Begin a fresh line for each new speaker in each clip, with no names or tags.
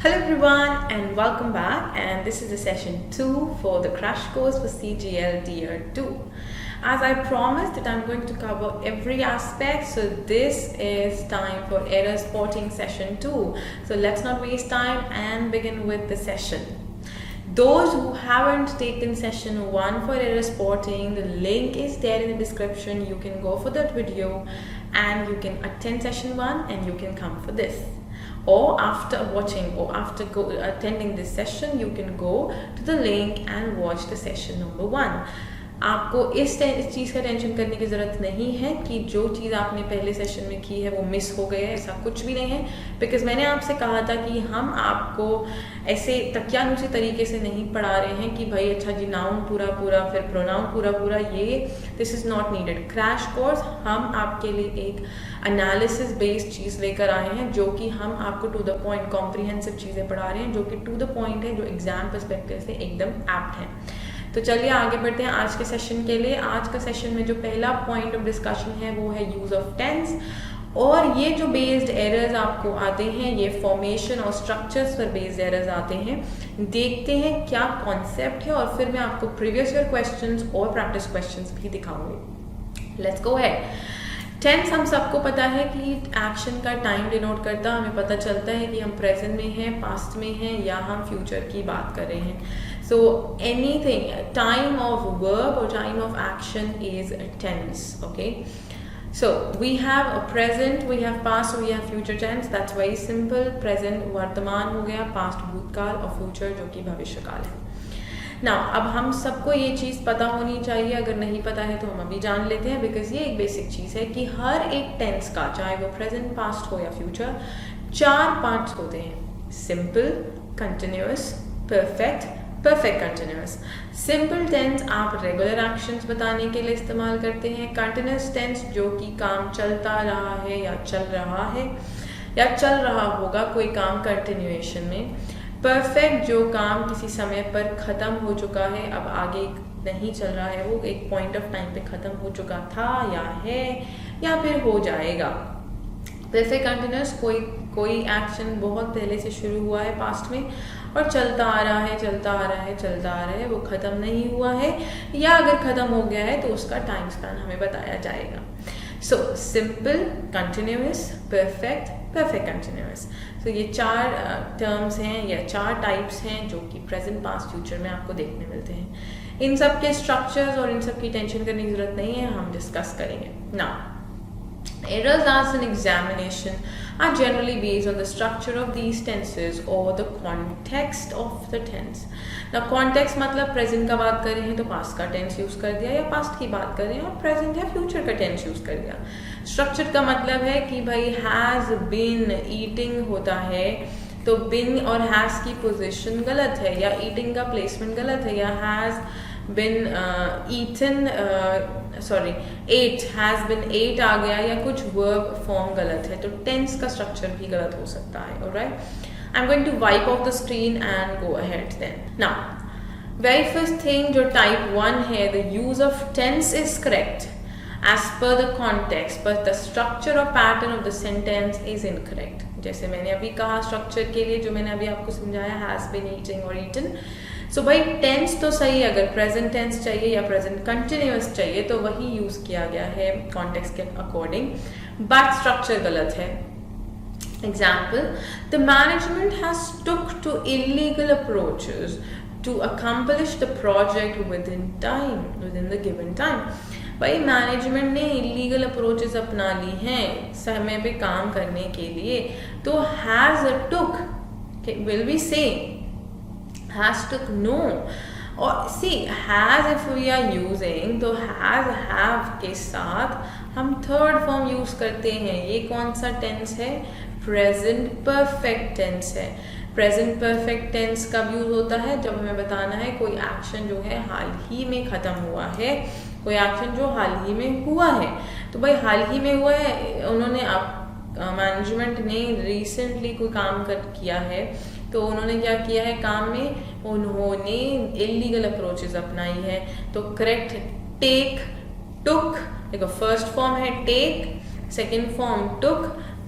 Hello everyone and welcome back, and this is the session 2 for the crash course for CGL Tier 2. As I promised that I'm going to cover every aspect, so this is time for error spotting session 2. So let's not waste time and begin with the session. Those who haven't taken session 1 for error spotting, the link is there in the description. You can go for that video and you can attend session 1 and you can come for this. Or after watching or after attending this session, you can go to the link and watch the session number 1. आपको इस चीज़ का tension करने की ज़रूरत नहीं है कि जो चीज़ आपने पहले सेशन में की है वो मिस हो गई है, ऐसा कुछ भी नहीं है। बिकॉज मैंने आपसे कहा था कि हम आपको ऐसे तकियानुसी तरीके से नहीं पढ़ा रहे हैं कि भाई अच्छा जी नाउन पूरा पूरा फिर प्रोनाउन पूरा पूरा, ये this is not needed. Crash course हम आपके लिए एक एनालिसिस बेस्ड चीज़ लेकर आए हैं, जो कि हम आपको टू द पॉइंट कॉम्प्रिहेंसिव चीज़ें पढ़ा रहे हैं, जो कि टू द पॉइंट है, जो एग्जाम पर्सपेक्टिव से एकदम एप्ट है। तो चलिए आगे बढ़ते हैं आज के सेशन के लिए। आज का सेशन में जो पहला पॉइंट ऑफ डिस्कशन है वो है यूज ऑफ टेंस, और ये जो बेस्ड एरर्स आपको आते हैं ये फॉर्मेशन और स्ट्रक्चर्स पर बेस्ड एरर्स आते हैं। देखते हैं क्या कॉन्सेप्ट है और फिर मैं आपको प्रीवियस ईयर क्वेश्चंस और प्रैक्टिस क्वेश्चंस भी दिखाऊंगी। Let's go ahead. टेंस हम सबको पता है कि एक्शन का टाइम डिनोट करता है। हमें पता चलता है कि हम प्रेजेंट में हैं, पास्ट में हैं या हम फ्यूचर की बात कर रहे हैं। So anything, time of verb or time of action is tense, okay? So we have a present, we have past, we have future tense. That's very simple. Present वर्तमान हो गया, past भूतकाल और future जो कि भविष्यकाल है। Now अब हम सबको ये चीज़ पता होनी चाहिए, अगर नहीं पता है तो हम अभी जान लेते हैं, बिकॉज ये एक बेसिक चीज़ है कि हर एक टेंस का, चाहे वो प्रेजेंट, पास्ट हो या फ्यूचर, 4 पार्ट्स होते हैं। Simple, continuous, perfect, perfect continuous. Simple tense आप रेगुलर एक्शंस बताने के लिए इस्तेमाल करते हैं। कंटिन्यूअस टेंस जो कि काम चलता रहा है या चल रहा है या चल रहा होगा कोई काम कंटिन्यूएशन में। परफेक्ट जो काम किसी समय पर ख़त्म हो चुका है, अब आगे नहीं चल रहा है, वो एक पॉइंट ऑफ टाइम पे ख़त्म हो चुका था या है या फिर हो जाएगा। परफेक्ट कंटिन्यूअस कोई एक्शन बहुत पहले से शुरू हुआ है पास्ट में और चलता आ रहा है, चलता आ रहा है, चलता आ रहा है, वो ख़त्म नहीं हुआ है, या अगर ख़त्म हो गया है तो उसका टाइम स्पैन हमें बताया जाएगा। So simple, continuous, perfect, perfect continuous. तो ये 4 टर्म्स हैं या 4 टाइप्स हैं जो कि प्रेजेंट, पास्ट, फ्यूचर में आपको देखने मिलते हैं। इन सब के स्ट्रक्चर्स और इन सब की टेंशन करने की ज़रूरत नहीं है, हम डिस्कस करेंगे। Now errors asked in examination are generally based on the structure of these tenses or the context of the tense. Now context मतलब present का बात कर रहे हैं तो past का tense यूज़ कर दिया, या past की बात कर रहे हैं और present या future का tense यूज़ कर दिया। structure का मतलब है कि भाई has been eating होता है तो been और has की position गलत है, या eating का placement गलत है, या has been eaten ate, has been ate आ गया, या कुछ verb form गलत है, तो tense का structure भी गलत हो सकता है। alright, I'm going to wipe off the screen and go ahead then. Now very first thing जो type 1 है, the use of tense is correct as per the context, but the structure or pattern of the sentence is incorrect. जैसे मैंने अभी कहा structure के लिए, जो मैंने अभी आपको समझाया, has been eating और eaten। सो भाई टेंस तो सही है, अगर प्रेजेंट टेंस चाहिए या प्रेजेंट कंटिन्यूअस चाहिए तो वही यूज किया गया है कॉन्टेक्स्ट के अकॉर्डिंग, बट स्ट्रक्चर गलत है। Example, the management has took to illegal approaches to accomplish the project within the given time. भाई मैनेजमेंट ने इलीगल अप्रोचेस अपना ली हैं समय पे काम करने के लिए, तो हैज टुक विल बी से has took, no, और see has if we are using तो has have के साथ हम थर्ड फॉर्म यूज करते हैं। ये कौन सा टेंस है? प्रेजेंट परफेक्ट टेंस है। प्रेजेंट परफेक्ट टेंस कब यूज होता है? जब हमें बताना है कोई एक्शन जो है हाल ही में ख़त्म हुआ है, कोई एक्शन जो हाल ही में हुआ है। तो भाई हाल ही में हुआ है, उन्होंने मैनेजमेंट ने रिसेंटली कोई काम किया है, तो उन्होंने क्या किया है काम में, उन्होंने इलीगल अप्रोचेस अपनाई है। तो करेक्ट टेक, टुक, देखो फर्स्ट फॉर्म है टेक, सेकंड फॉर्म टुक,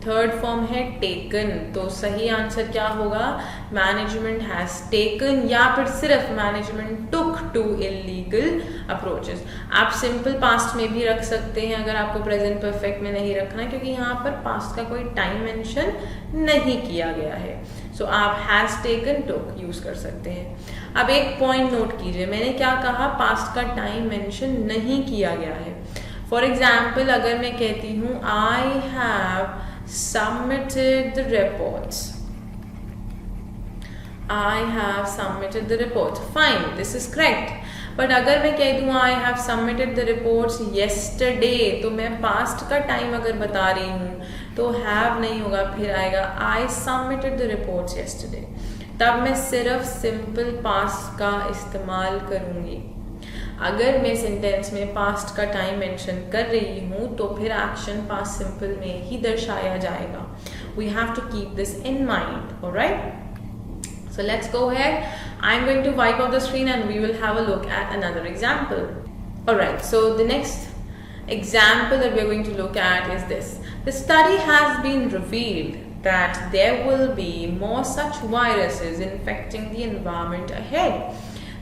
थर्ड फॉर्म है टेकन, तो सही आंसर क्या होगा, मैनेजमेंट हैज टेकन, या फिर सिर्फ management took to illegal approaches. आप सिंपल पास्ट में भी रख सकते हैं अगर आपको प्रेजेंट परफेक्ट में नहीं रखना है, क्योंकि यहाँ पर पास्ट का कोई टाइम मेंशन नहीं किया गया है। सो आप हैज टेकन टुक यूज कर सकते हैं। अब एक पॉइंट नोट कीजिए, मैंने क्या कहा, पास्ट का टाइम मेंशन नहीं किया गया है। फॉर एग्जाम्पल अगर मैं कहती हूँ I have submitted the reports, I have submitted the reports, fine, this is correct, but अगर मैं कह दूँ I have submitted the reports yesterday, तो मैं past का टाइम अगर बता रही हूँ तो have नहीं होगा, फिर आएगा I submitted the reports yesterday, तब मैं सिर्फ सिंपल past का इस्तेमाल करूँगी। अगर मैं सेंटेंस में पास्ट का टाइम मेंशन कर रही हूँ तो फिर एक्शन पास्ट सिंपल में ही दर्शाया जाएगा। We have to keep this in mind, alright. So let's go ahead, I am going to wipe out the screen and we will have a look at another example. Alright, so the next example that we are going to look at is this. The study has been revealed that there will be more such viruses infecting the environment ahead.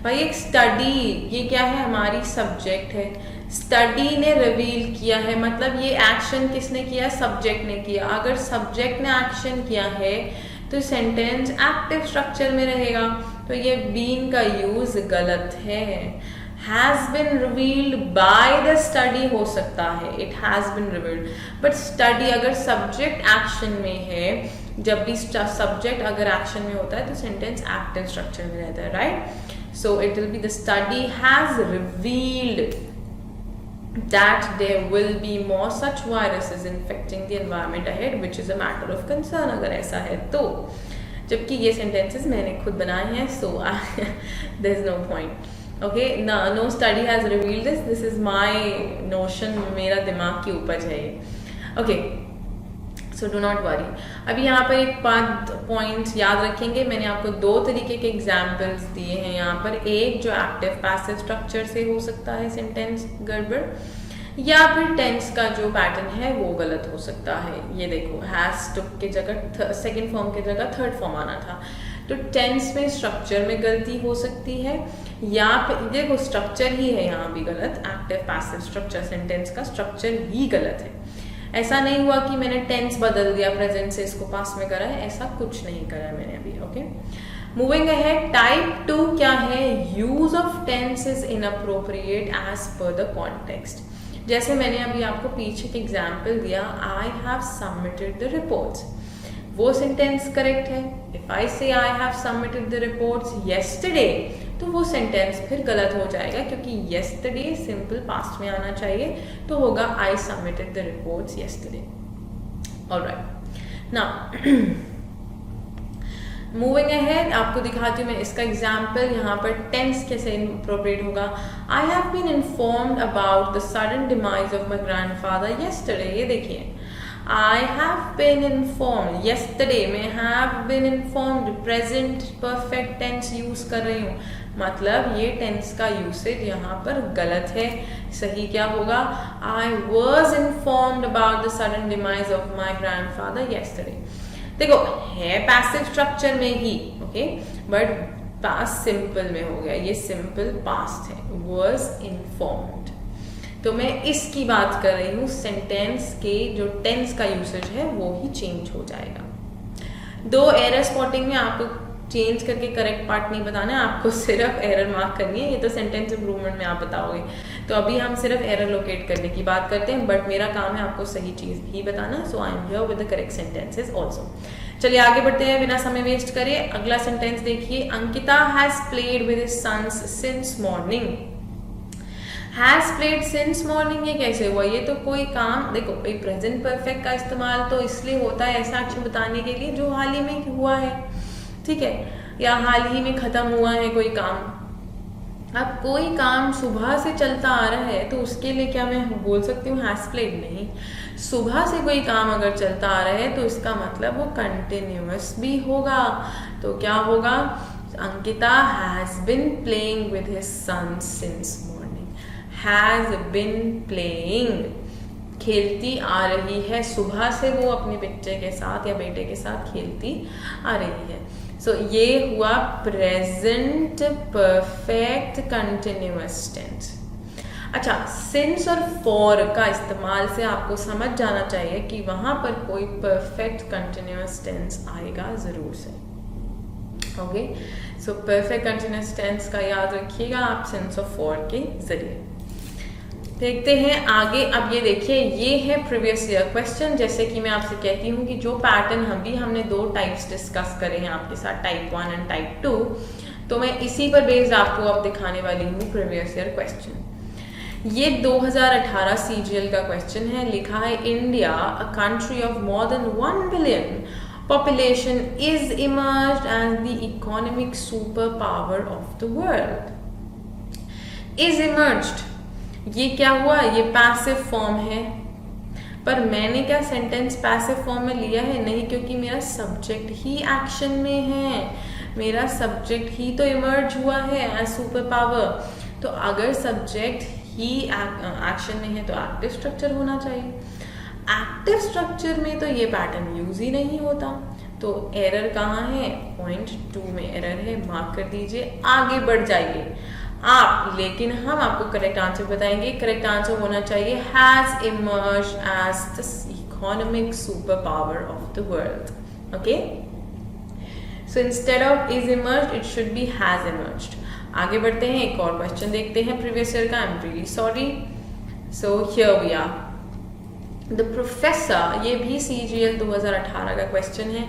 भाई एक study, ये क्या है, हमारी subject है, study ने reveal किया है, मतलब ये एक्शन किसने किया, सब्जेक्ट ने किया। अगर सब्जेक्ट ने एक्शन किया है तो सेंटेंस एक्टिव स्ट्रक्चर में रहेगा, तो ये बीन का यूज गलत है। Has been revealed by the study हो सकता है, it has been revealed, but study अगर सब्जेक्ट एक्शन में है, जब भी सब्जेक्ट अगर एक्शन में होता है तो सेंटेंस एक्टिव स्ट्रक्चर में रहता है, right. So it will be the study has revealed that there will be more such viruses infecting the environment ahead, which is a matter of concern अगर ऐसा है तो। जबकि ये sentences मैंने खुद बनाए हैं, so there is no point. Okay, no study has revealed this. This is my notion, मेरा दिमाग की उपज है ये। Okay. So do not worry. अभी यहाँ पर एक बात पॉइंट याद रखेंगे, मैंने आपको दो तरीके के एग्जाम्पल्स दिए हैं यहाँ पर। एक जो एक्टिव पैसिव स्ट्रक्चर से हो सकता है सेंटेंस गड़बड़, या फिर टेंस का जो पैटर्न है वो गलत हो सकता है। ये देखो, हैज टुक के जगह सेकेंड फॉर्म के जगह थर्ड फॉर्म आना था, तो टेंस में स्ट्रक्चर में गलती हो सकती है, या फिर देखो स्ट्रक्चर ही है यहाँ भी गलत, एक्टिव पैसिव स्ट्रक्चर, सेंटेंस का स्ट्रक्चर ही गलत है। ऐसा नहीं हुआ कि मैंने टेंस बदल दिया, प्रेजेंट से इसको पास्ट में करा है, ऐसा कुछ नहीं करा है मैंने अभी। ओके, मूविंग अहेड, टाइप 2 क्या है, use of tense is inappropriate as per the context. जैसे मैंने अभी आपको पीछे एक एग्जाम्पल दिया, I have submitted the reports, वो सेंटेंस करेक्ट है। If I say I have submitted the reports yesterday, तो वो सेंटेंस फिर गलत हो जाएगा, क्योंकि यस्टरडे सिंपल पास्ट में आना चाहिए, तो होगा I submitted the reports yesterday. Alright, now moving ahead, आपको दिखाती हूँ मैं इसका एग्जाम्पल। यहाँ पर टेंस कैसे इनअप्रोप्रिएट होगा, I have been informed about the sudden demise of my grandfather yesterday. ये देखिए, I have been informed, yesterday में have been informed, present perfect tense use कर रही हूँ, मतलब ये टेंस का यूसेज यहाँ पर गलत है। सही क्या होगा, I was informed about the sudden demise of my grandfather yesterday। देखो है पैसिव स्ट्रक्चर में ही, ओके, बट पास्ट सिंपल में हो गया, ये सिंपल पास्ट है, was informed। तो मैं इसकी बात कर रही हूँ, सेंटेंस के जो टेंस का यूसेज है वो ही चेंज हो जाएगा। दो एरर स्पॉटिंग में आपको चेंज करके करेक्ट पार्ट नहीं बताना है, आपको सिर्फ एरर मार्क करनी है। ये तो सेंटेंस इंप्रूवमेंट में आप बताओगे, तो अभी हम सिर्फ एरर लोकेट करने की बात करते हैं, बट मेरा काम है आपको सही चीज़ ही बताना। So I am here with the correct sentences also. चलिए आगे बढ़ते हैं बिना समय वेस्ट करे। अगला सेंटेंस देखिए, Ankita has played with his sons since morning. Has played since morning, ये कैसे हुआ, ये तो कोई काम, देखो एक प्रेजेंट परफेक्ट का इस्तेमाल तो इसलिए होता है ऐसा एक्शन बताने के लिए जो हाल ही में हुआ है, ठीक है, या हाल ही में खत्म हुआ है कोई काम। अब कोई काम सुबह से चलता आ रहा है तो उसके लिए क्या मैं बोल सकती हूँ हैज प्लेड, नहीं। सुबह से कोई काम अगर चलता आ रहा है तो इसका मतलब वो कंटिन्यूअस भी होगा, तो क्या होगा, Ankita has been playing with his son since morning. Has been playing खेलती आ रही है, सुबह से वो अपने बच्चे के साथ या बेटे के साथ खेलती आ रही है। सो ये हुआ प्रेजेंट परफेक्ट कंटिन्यूअस टेंस। अच्छा, सिंस और फॉर का इस्तेमाल से आपको समझ जाना चाहिए कि वहां पर कोई परफेक्ट कंटिन्यूअस टेंस आएगा जरूर से। Okay, so perfect continuous tense का याद रखिएगा आप सिंस और फॉर के जरिए। देखते हैं आगे। अब ये देखिए, ये है प्रीवियस ईयर क्वेश्चन। जैसे कि मैं आपसे कहती हूँ कि जो पैटर्न हमने दो टाइप्स डिस्कस करे हैं आपके साथ, टाइप 1 एंड टाइप 2, तो मैं इसी पर बेस्ड आपको अब दिखाने वाली हूँ प्रीवियस ईयर क्वेश्चन। ये 2018 CGL का क्वेश्चन है। लिखा है India, a country of more than 1 billion population is emerged as the economic superpower of the world. Is emerged, ये क्या हुआ? ये पैसिव फॉर्म है, पर मैंने क्या सेंटेंस पैसिव फॉर्म में लिया है? नहीं, क्योंकि मेरा सब्जेक्ट ही एक्शन में है, मेरा सब्जेक्ट ही तो इमर्ज हुआ है एज सुपर पावर। तो अगर सब्जेक्ट ही एक्शन में है तो एक्टिव स्ट्रक्चर होना चाहिए। एक्टिव स्ट्रक्चर में तो ये पैटर्न यूज ही नहीं होता। तो एरर कहाँ है? पॉइंट 2 में एरर है, मार्क कर दीजिए, आगे बढ़ जाइए आप। लेकिन हम आपको करेक्ट आंसर बताएंगे। करेक्ट आंसर होना चाहिए has emerged as the economic superpower of the world. Okay, so instead of is emerged it should be has emerged. आगे बढ़ते हैं, एक और क्वेश्चन देखते हैं प्रीवियस ईयर का। I am really sorry. So here we are. The professor, ये भी CGL 2018 का क्वेश्चन है।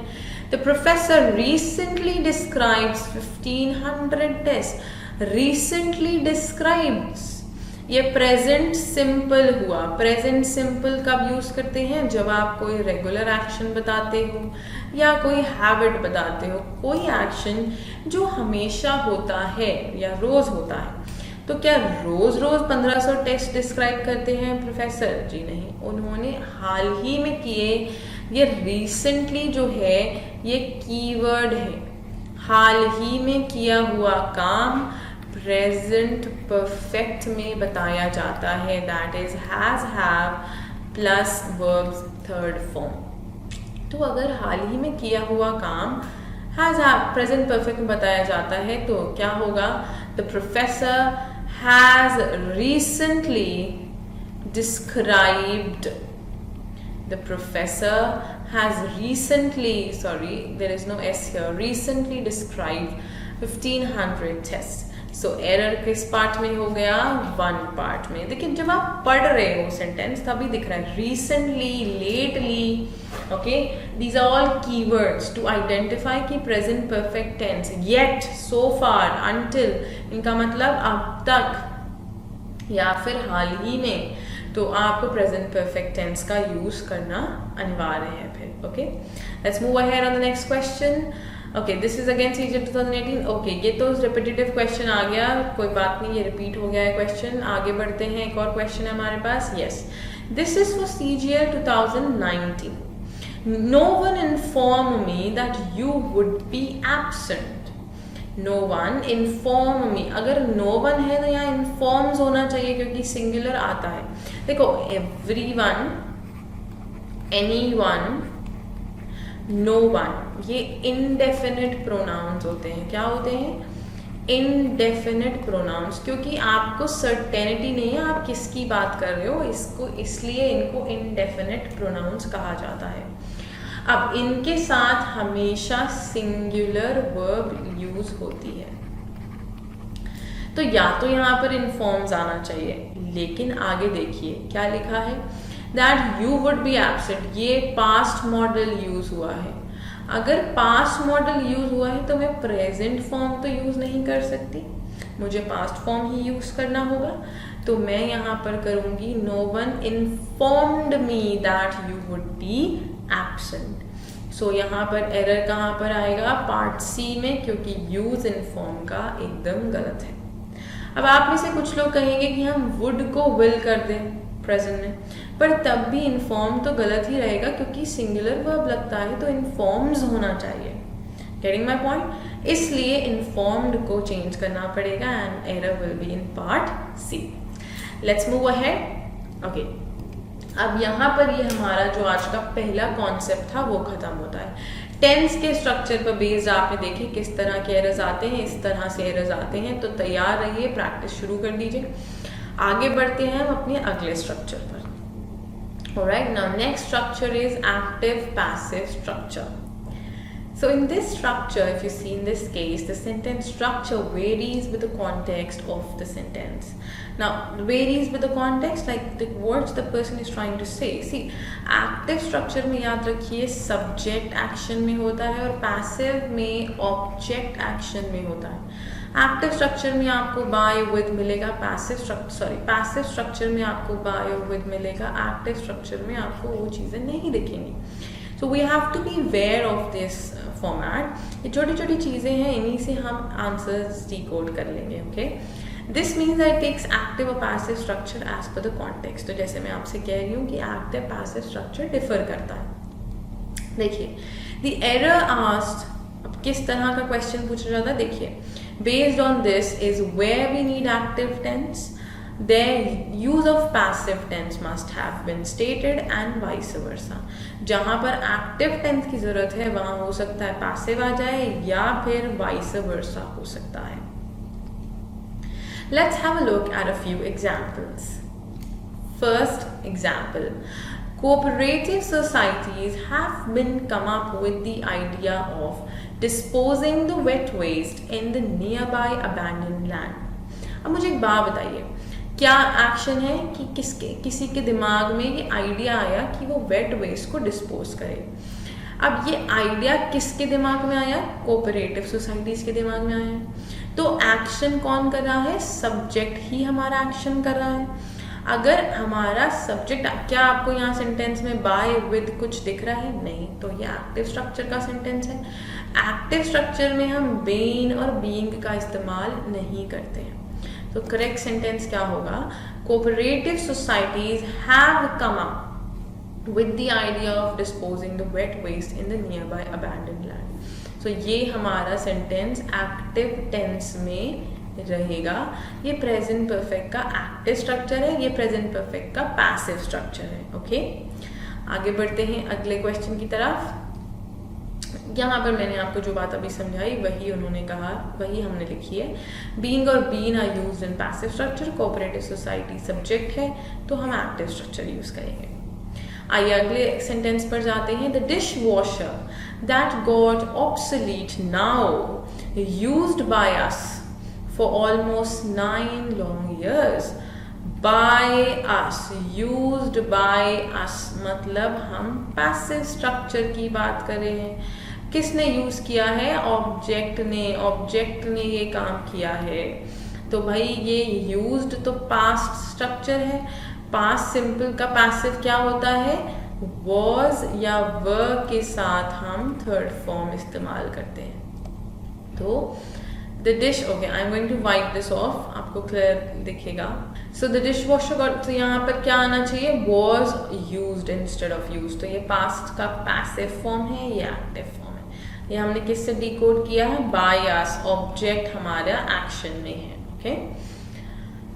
The professor recently describes 1500 test. Recently describes, ये प्रेजेंट सिंपल हुआ। प्रेजेंट सिंपल कब यूज करते हैं? जब आप कोई रेगुलर एक्शन बताते हो या कोई हैबिट बताते हो, कोई एक्शन जो हमेशा होता है या रोज होता है। तो क्या रोज रोज 1500 टेस्ट डिस्क्राइब करते हैं प्रोफेसर? जी नहीं, उन्होंने हाल ही में किए। ये रिसेंटली जो है ये कीवर्ड है, हाल ही में किया हुआ काम प्रेजेंट परफेक्ट में बताया जाता है। That is has, have plus verbs third form. तो अगर हाल ही में किया हुआ काम हैज, हैव प्रेजेंट परफेक्ट में बताया जाता है तो क्या होगा? The professor has recently described, the professor has recently, sorry there is no s here, recently described 1500 tests. So error किस पार्ट में हो गया? 1 पार्ट में। देखिए, जब आप पढ़ रहे हो सेंटेंस तभी दिख रहा है recently, lately, okay, these are all keywords to identify कि present perfect tense, yet, so far, until, इनका मतलब अब तक या फिर हाल ही में। तो आपको प्रेजेंट परफेक्ट टेंस का यूज करना अनिवार्य है फिर। Okay, let's move ahead on the next question. Okay, this is again CGL 2018। Okay, ये तो रिपीटेटिव क्वेश्चन आ गया, कोई बात नहीं, ये रिपीट हो गया है क्वेश्चन। आगे बढ़ते हैं, एक और क्वेश्चन है हमारे पास। Yes, this is for CGL 2019। No one informed me that you would be absent. No one informed me, अगर no one है तो यहाँ informs होना चाहिए क्योंकि सिंगुलर आता है। देखो, everyone, anyone, no one, ये indefinite pronouns होते हैं। क्या होते हैं? indefinite pronouns, क्योंकि आपको certainty नहीं है आप किसकी बात कर रहे हो, इसको इसलिए इनको indefinite pronouns कहा जाता है। अब इनके साथ हमेशा सिंगुलर वर्ब यूज होती है, तो या तो यहाँ पर इन्फॉर्म्स आना चाहिए, लेकिन आगे देखिए क्या लिखा है, that you would be absent, ये पास्ट मॉडल यूज हुआ है। अगर पास्ट मॉडल यूज हुआ है तो मैं प्रेजेंट फॉर्म तो यूज नहीं कर सकती, मुझे पास्ट फॉर्म ही यूज करना होगा। तो मैं यहाँ पर करूंगी no one informed me that you would be absent. So यहाँ पर एरर कहाँ पर आएगा? पार्ट सी में, क्योंकि यूज इन्फॉर्म का एकदम गलत है। अब आप में से कुछ लोग कहेंगे कि हम वुड को विल कर दें प्रेजेंट में, पर तब भी इन्फॉर्म तो गलत ही रहेगा क्योंकि सिंगुलर वर्ब लगता है तो इन्फॉर्म्स होना चाहिए। Getting my point? इसलिए इन्फॉर्म्ड को चेंज करना पड़ेगा and error will be in part C. Let's move ahead. Okay, अब यहाँ पर ये हमारा जो आज का पहला कॉन्सेप्ट था वो खत्म होता है। टेंस के स्ट्रक्चर पर बेस्ड आपने देखे किस तरह के एरर्स आते हैं, इस तरह से एरर्स आते हैं। तो तैयार रहिए, प्रैक्टिस शुरू कर दीजिए। आगे बढ़ते हैं हम अपने अगले स्ट्रक्चर पर। Alright, now next structure is active passive structure. So in this structure, if you see in this case, the sentence structure varies with the context of the sentence. Now, varies with the context, like the words the person is trying to say. See, active structure में याद रखिए subject action में होता है और passive में object action में होता है। एक्टिव स्ट्रक्चर में आपको बाय विद मिलेगा, पैसिव स्ट्रक्चर में आपको बाय और विद मिलेगा, एक्टिव स्ट्रक्चर में आपको वो चीज़ें नहीं दिखेंगी। So we have to be aware of this format. ये छोटी छोटी चीज़ें हैं, इन्हीं से हम आंसर्स डिकोड कर लेंगे। Okay, this means that takes active और passive structure as per the context. तो जैसे मैं आपसे कह रही हूँ कि एक्टिव पैसिव स्ट्रक्चर डिफर करता है। देखिए, द एरर आस्क्ड, अब किस तरह का क्वेश्चन पूछा जाता है, देखिए, based on this is where we need active tense, their use of passive tense must have been stated and vice versa. जहाँ पर active tense की जरूरत है वहाँ हो सकता है passive आ जाए या फिर vice versa हो सकता है। Let's have a look at a few examples. First example, cooperative societies have been come up with the idea of disposing the wet waste in the nearby abandoned land. अब मुझे एक बात बताइए, क्या action है कि किसी के दिमाग में ये आइडिया आया कि वो वेट वेस्ट को डिस्पोज करे। अब ये आइडिया किसके दिमाग में आया? कोऑपरेटिव सोसाइटीज के दिमाग में आया। तो एक्शन कौन कर रहा है? सब्जेक्ट ही हमारा एक्शन कर रहा है। अगर हमारा सब्जेक्ट, क्या आपको यहाँ सेंटेंस में बाय विद कुछ दिख रहा है? नहीं, तो ये एक्टिव स्ट्रक्चर का सेंटेंस है। एक्टिव स्ट्रक्चर में हम बीन और बीइंग का इस्तेमाल नहीं करते हैं। तो करेक्ट सेंटेंस क्या होगा? Cooperative societies have come up with the idea of disposing the wet waste in the nearby abandoned land. तो ये हमारा सेंटेंस एक्टिव टेंस में रहेगा। ये प्रेजेंट परफेक्ट का एक्टिव स्ट्रक्चर है, ये प्रेजेंट परफेक्ट का पैसिव स्ट्रक्चर है। ओके, आगे बढ़ते हैं अगले क्वेश्चन की तरफ। यहाँ पर मैंने आपको जो बात अभी समझाई वही उन्होंने कहा, वही हमने लिखी है। बीइंग और been are used in passive structure, cooperative society subject है तो हम एक्टिव स्ट्रक्चर यूज करेंगे। आइए अगले सेंटेंस पर जाते हैं। The dish washer that got obsolete now used by us for almost 9 long years. By us, used by us, मतलब हम पैसिव स्ट्रक्चर की बात कर रहे हैं। किसने यूज किया है? ऑब्जेक्ट ने ये काम किया है। तो भाई ये यूज्ड तो पास्ट स्ट्रक्चर है। पास्ट सिंपल का पैसिव क्या होता है? was या were के साथ हम थर्ड फॉर्म इस्तेमाल करते हैं। तो The dish, okay, I'm going to wipe this off, आपको क्लियर दिखेगा। So the dishwasher got, तो यहाँ पर क्या आना चाहिए? Was used instead of used। तो ये past का passive form है, ये active form है। ये हमने किससे decode किया है? By us, object हमारा action में है। Okay?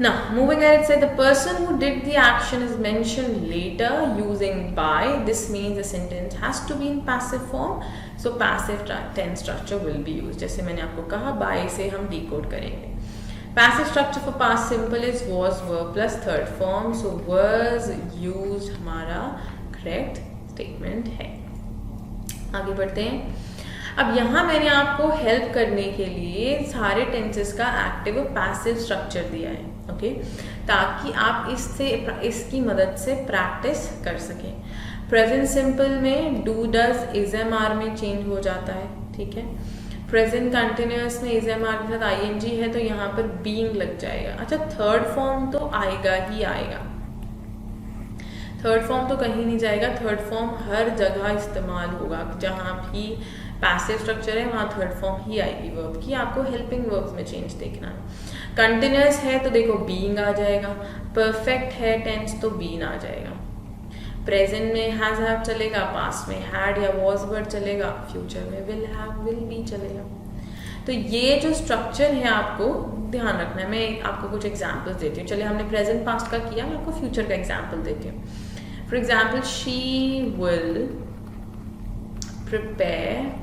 Now, moving ahead, it said the person who did the action is mentioned later using by. This means the sentence has to be in passive form. So passive tense structure will be used. जैसे मैंने आपको कहा, by से हम decode करेंगे। Passive structure for past simple is was, were plus third form. So was used हमारा correct statement है। आगे बढ़ते हैं। अब यहाँ मैंने आपको हेल्प करने के लिए सारे टेंसेस का एक्टिव और पैसिव स्ट्रक्चर दिया है। ओके, ताकि आप इसकी मदद से प्रैक्टिस कर सकें। प्रेजेंट सिंपल में do does is am are में चेंज हो जाता है। ठीक है, प्रेजेंट कंटिन्यूअस में इज एम आर के साथ आईएनजी है तो यहाँ पर बीइंग लग जाएगा। अच्छा, थर्ड फॉर्म तो आएगा ही आएगा, थर्ड फॉर्म तो कहीं नहीं जाएगा। थर्ड फॉर्म हर जगह इस्तेमाल होगा, जहाँ भी पैसिव स्ट्रक्चर है वहाँ थर्ड फॉर्म ही आएगी वर्ब की। आपको हेल्पिंग वर्ब्स में चेंज देखना है। कंटिन्यूअस है तो देखो बीइंग आ जाएगा, परफेक्ट है टेंस तो बीन आ जाएगा। प्रेजेंट में हैज हैव चलेगा, पास्ट में हैड या वॉज वर्ड चलेगा, फ्यूचर में विल हैव विल बी चलेगा। तो ये जो स्ट्रक्चर है आपको ध्यान रखना है। मैं आपको कुछ एग्जाम्पल्स देती हूँ। चलिए, हमने प्रेजेंट पास्ट का किया, मैं आपको फ्यूचर का एग्जाम्पल देती हूँ। For example, she will prepare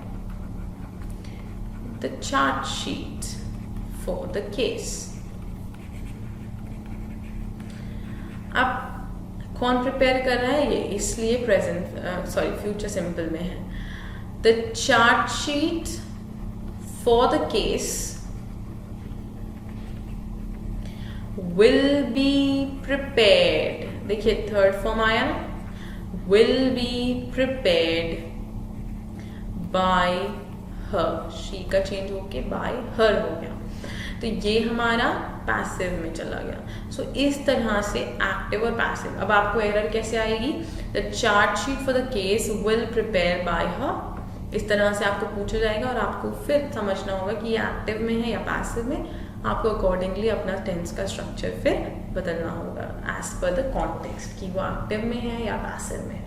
the chart sheet for the case. अब कौन प्रिपेयर कर रहा है? ये इसलिए फ्यूचर सिंपल में है. The chart sheet for the case will be prepared. देखिए थर्ड फॉर्म आया ना, will be prepared by her. she का चेंज होके by her हो गया, तो ये हमारा पैसिव में चला गया. सो इस तरह से एक्टिव और पैसिव. अब आपको एरर कैसे आएगी? The chart sheet for the case will prepare by हर. इस तरह से आपको पूछा जाएगा और आपको फिर समझना होगा कि ये एक्टिव में है या पैसिव में. आपको अकॉर्डिंगली अपना टेंस का स्ट्रक्चर फिर बदलना होगा एज पर द कॉन्टेक्स्ट कि वो एक्टिव में है या पैसिव में है.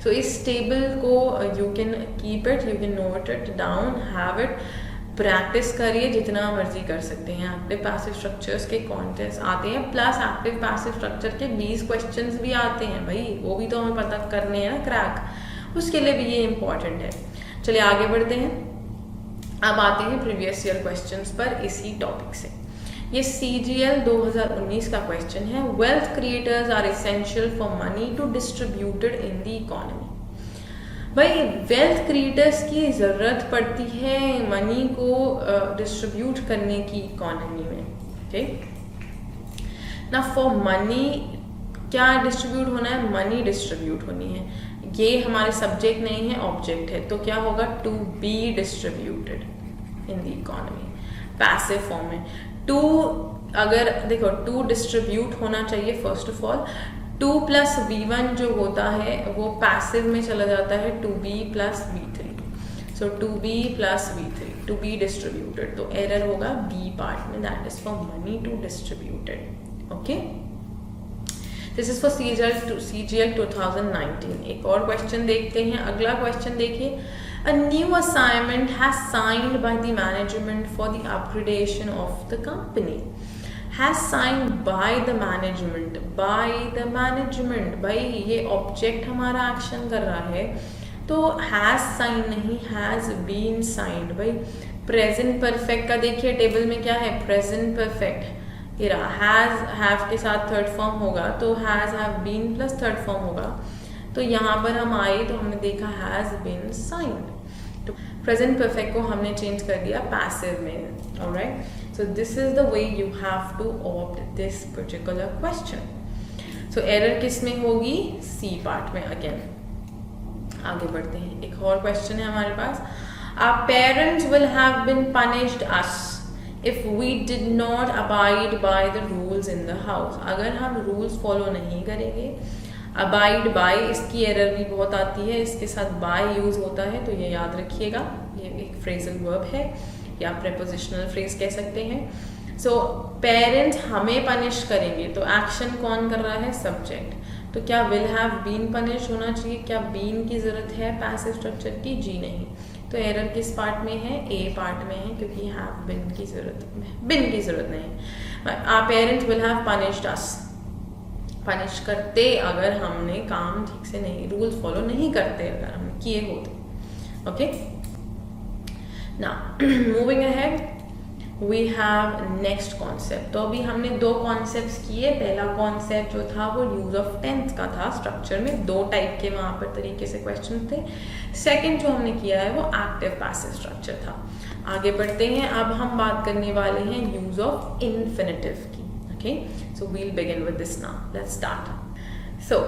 सो इस टेबल को you can keep it, you can note it down, have it, practice करिए जितना मर्जी कर सकते हैं. एक्टिव पैसिव स्ट्रक्चर्स के कॉन्टेस्ट आते हैं, प्लस एक्टिव पैसिव स्ट्रक्चर के 20 क्वेश्चंस भी आते हैं भाई, वो भी तो हमें पता करने हैं ना क्रैक, उसके लिए भी ये इम्पॉर्टेंट है. चलिए आगे बढ़ते हैं. अब आते हैं प्रीवियस ईयर क्वेश्चंस पर इसी टॉपिक से. ये CGL 2019 का क्वेश्चन है. Wealth creators are essential for money to distributed in the economy. भाई वेल्थ क्रिएटर्स की ज़रूरत पड़ती है मनी को डिस्ट्रीब्यूट करने की इकोनॉमी में. ओके ना, फॉर मनी क्या डिस्ट्रीब्यूट होना है? मनी डिस्ट्रीब्यूट होनी है. ये हमारे सब्जेक्ट नहीं है, ऑब्जेक्ट है, तो क्या होगा? To be distributed in the economy. Passive form में टू, अगर देखो टू डिस्ट्रीब्यूट होना चाहिए फर्स्ट ऑफ ऑल. 2 + V1 जो होता है वो पैसिव में चला जाता है 2B + V3. So 2B + V3 to be distributed, तो एरर होगा बी पार्ट में, that is for money to distributed. Okay, this is for CGL 2019. एक और क्वेश्चन देखते हैं. अगला क्वेश्चन देखिए. A new assignment has signed by the management for the upgradation of the company. Has signed by the management. By the management, भाई ये object हमारा action कर रहा है, तो has signed नहीं, has been signed. भाई प्रेजेंट परफेक्ट का देखिए टेबल में क्या है? Present perfect. ये रहा has have के साथ थर्ड फॉर्म होगा, तो has have been plus third form होगा. तो यहाँ पर हम आए तो हमने देखा has been signed. तो प्रेजेंट परफेक्ट को हमने चेंज कर दिया पैसिव में. Alright, so this is the way you have to opt this particular question. So error किस में होगी? C पार्ट में. अगेन आगे बढ़ते हैं. एक और क्वेश्चन है हमारे पास. Our parents will have been punished us if we did not abide by the rules in the house. अगर हम रूल्स फॉलो नहीं करेंगे. अबाइड बाय, इसकी एरर भी बहुत आती है, इसके साथ बाय यूज होता है, तो ये याद रखिएगा. ये एक फ्रेजल वर्ब है या प्रेपोजिशनल फ्रेज कह सकते हैं. सो पेरेंट्स हमें पनिश करेंगे, तो एक्शन कौन कर रहा है? सब्जेक्ट. तो क्या विल हैव बीन पनिश होना चाहिए? क्या बीन की जरूरत है पैसिव स्ट्रक्चर की? जी नहीं. तो एरर किस पार्ट में है? ए पार्ट में है, क्योंकि हैव बिन की जरूरत नहीं. Our parents will have punished us. Punish करते अगर हमने काम ठीक से नहीं, रूल्स फॉलो नहीं करते, अगर हमने किए होते. Okay, now moving ahead we have next concept. तो अभी हमने 2 कॉन्सेप्ट्स किए. पहला कॉन्सेप्ट जो था वो यूज ऑफ टेंस का था. स्ट्रक्चर में 2 टाइप के वहाँ पर तरीके से क्वेश्चन थे. सेकंड जो हमने किया है वो एक्टिव पैसिव स्ट्रक्चर था. आगे बढ़ते हैं. अब हम बात करने वाले हैं यूज ऑफ इन्फिनिटिव की. Okay, so we'll begin with this now. Let's start. So,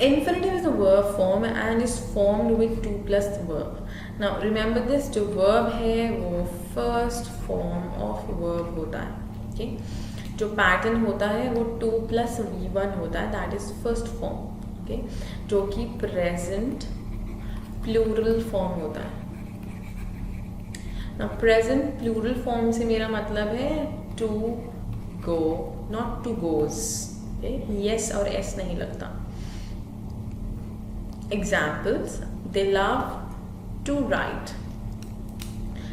infinitive is a verb form and is formed with 2 plus verb. Now, remember this, जो verb है वो first form of verb होता है. Okay, जो pattern होता है वो 2 plus V1 होता है, that is first form. Okay, जो कि present plural form होता है. Now, present plural form से मेरा मतलब है to go, not to goes. Okay? Yes और s नहीं लगता. Examples: they love to write.